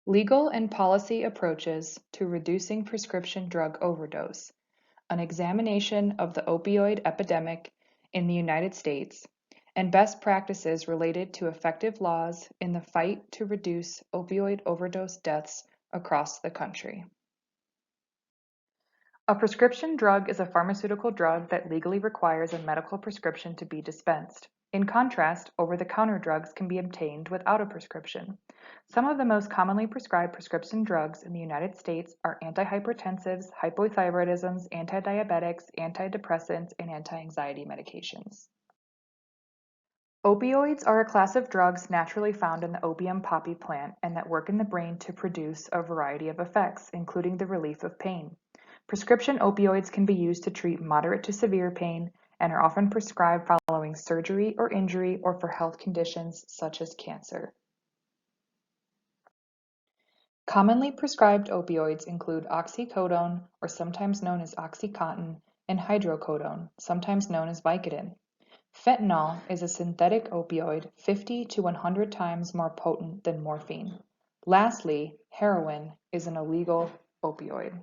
Legal and Policy Approaches to Reducing Prescription Drug Overdose, an examination of the opioid epidemic in the United States, and best practices related to effective laws in the fight to reduce opioid overdose deaths across the country. A prescription drug is a pharmaceutical drug that legally requires a medical prescription to be dispensed. In contrast, over-the-counter drugs can be obtained without a prescription. Some of the most commonly prescribed prescription drugs in the United States are antihypertensives, hypothyroidisms, antidiabetics, antidepressants, and anti-anxiety medications. Opioids are a class of drugs naturally found in the opium poppy plant and that work in the brain to produce a variety of effects, including the relief of pain. Prescription opioids can be used to treat moderate to severe pain and are often prescribed following surgery or injury or for health conditions such as cancer. Commonly prescribed opioids include oxycodone, or sometimes known as OxyContin, and hydrocodone, sometimes known as Vicodin. Fentanyl is a synthetic opioid 50 to 100 times more potent than morphine. Lastly, heroin is an illegal opioid.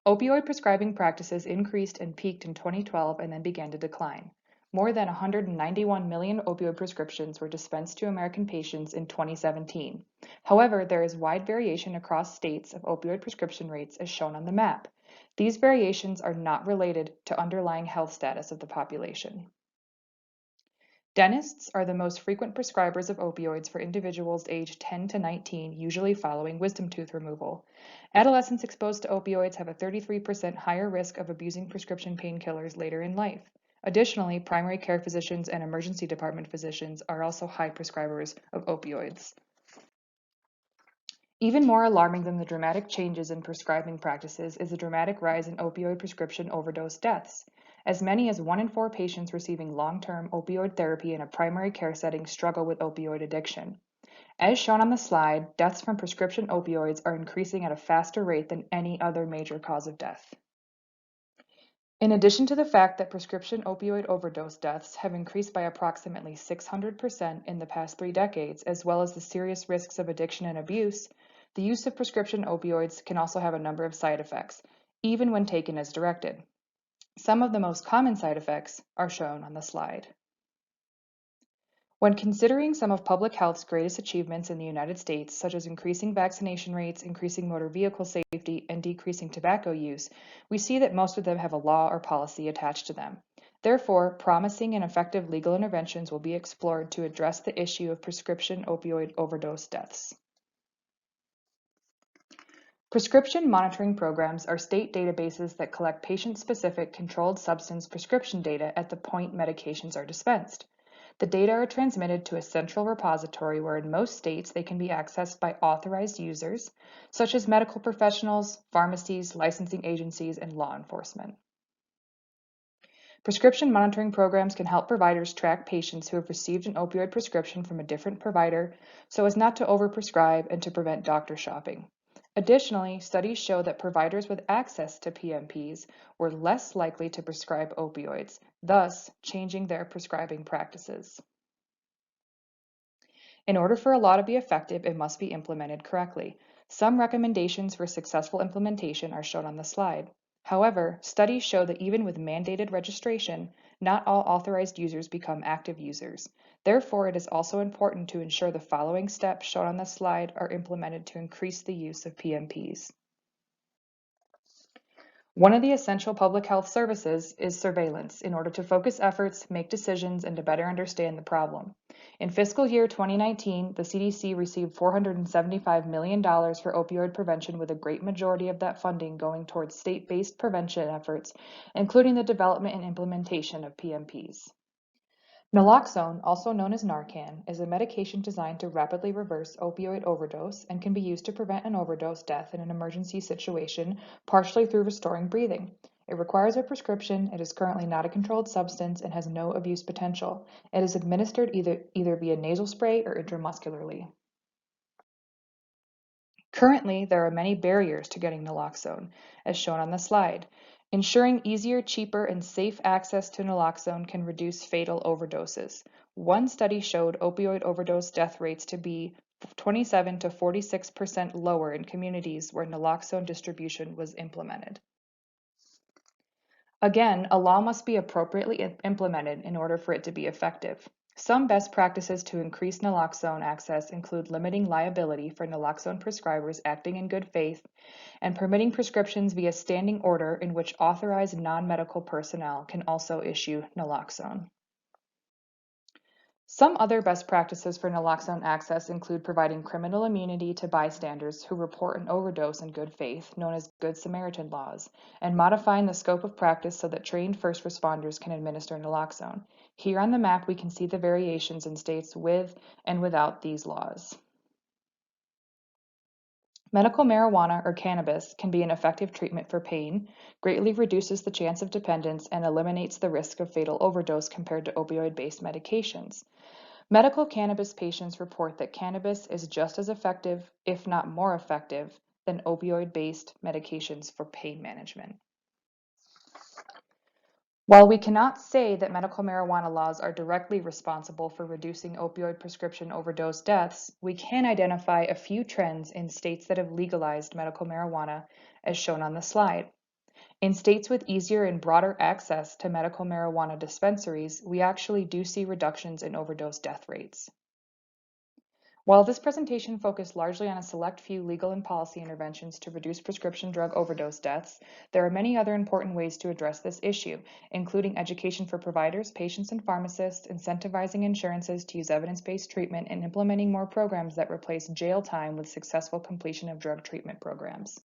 Opioid prescribing practices increased and peaked in 2012 and then began to decline. More than 191 million opioid prescriptions were dispensed to American patients in 2017. However, there is wide variation across states of opioid prescription rates as shown on the map. These variations are not related to underlying health status of the population. Dentists are the most frequent prescribers of opioids for individuals aged 10 to 19, usually following wisdom tooth removal. Adolescents exposed to opioids have a 33% higher risk of abusing prescription painkillers later in life. Additionally, primary care physicians and emergency department physicians are also high prescribers of opioids. Even more alarming than the dramatic changes in prescribing practices is the dramatic rise in opioid prescription overdose deaths. As many as 1 in 4 patients receiving long-term opioid therapy in a primary care setting struggle with opioid addiction. As shown on the slide, deaths from prescription opioids are increasing at a faster rate than any other major cause of death. In addition to the fact that prescription opioid overdose deaths have increased by approximately 600% in the past 3 decades, as well as the serious risks of addiction and abuse, the use of prescription opioids can also have a number of side effects, even when taken as directed. Some of the most common side effects are shown on the slide. When considering some of public health's greatest achievements in the United States, such as increasing vaccination rates, increasing motor vehicle safety, and decreasing tobacco use, we see that most of them have a law or policy attached to them. Therefore, promising and effective legal interventions will be explored to address the issue of prescription opioid overdose deaths. Prescription monitoring programs are state databases that collect patient-specific controlled substance prescription data at the point medications are dispensed. The data are transmitted to a central repository where in most states they can be accessed by authorized users, such as medical professionals, pharmacies, licensing agencies, and law enforcement. Prescription monitoring programs can help providers track patients who have received an opioid prescription from a different provider so as not to overprescribe and to prevent doctor shopping. Additionally, studies show that providers with access to PMPs were less likely to prescribe opioids, thus changing their prescribing practices. In order for a law to be effective, it must be implemented correctly. Some recommendations for successful implementation are shown on the slide. However, studies show that even with mandated registration, not all authorized users become active users. Therefore, it is also important to ensure the following steps shown on the slide are implemented to increase the use of PMPs. One of the essential public health services is surveillance in order to focus efforts, make decisions, and to better understand the problem. In fiscal year 2019, the CDC received $475 million for opioid prevention, with a great majority of that funding going towards state-based prevention efforts, including the development and implementation of PMPs. Naloxone, also known as Narcan, is a medication designed to rapidly reverse opioid overdose and can be used to prevent an overdose death in an emergency situation, partially through restoring breathing. It requires a prescription, it is currently not a controlled substance, and has no abuse potential. It is administered either via nasal spray or intramuscularly. Currently, there are many barriers to getting naloxone, as shown on the slide. Ensuring easier, cheaper, and safe access to naloxone can reduce fatal overdoses. One study showed opioid overdose death rates to be 27 to 46% lower in communities where naloxone distribution was implemented. Again, a law must be appropriately implemented in order for it to be effective. Some best practices to increase naloxone access include limiting liability for naloxone prescribers acting in good faith and permitting prescriptions via standing order in which authorized non-medical personnel can also issue naloxone. Some other best practices for naloxone access include providing criminal immunity to bystanders who report an overdose in good faith, known as Good Samaritan laws, and modifying the scope of practice so that trained first responders can administer naloxone. Here on the map, we can see the variations in states with and without these laws. Medical marijuana or cannabis can be an effective treatment for pain, greatly reduces the chance of dependence, and eliminates the risk of fatal overdose compared to opioid-based medications. Medical cannabis patients report that cannabis is just as effective, if not more effective, than opioid-based medications for pain management. While we cannot say that medical marijuana laws are directly responsible for reducing opioid prescription overdose deaths, we can identify a few trends in states that have legalized medical marijuana, as shown on the slide. In states with easier and broader access to medical marijuana dispensaries, we actually do see reductions in overdose death rates. While this presentation focused largely on a select few legal and policy interventions to reduce prescription drug overdose deaths, there are many other important ways to address this issue, including education for providers, patients, and pharmacists, incentivizing insurances to use evidence-based treatment, and implementing more programs that replace jail time with successful completion of drug treatment programs.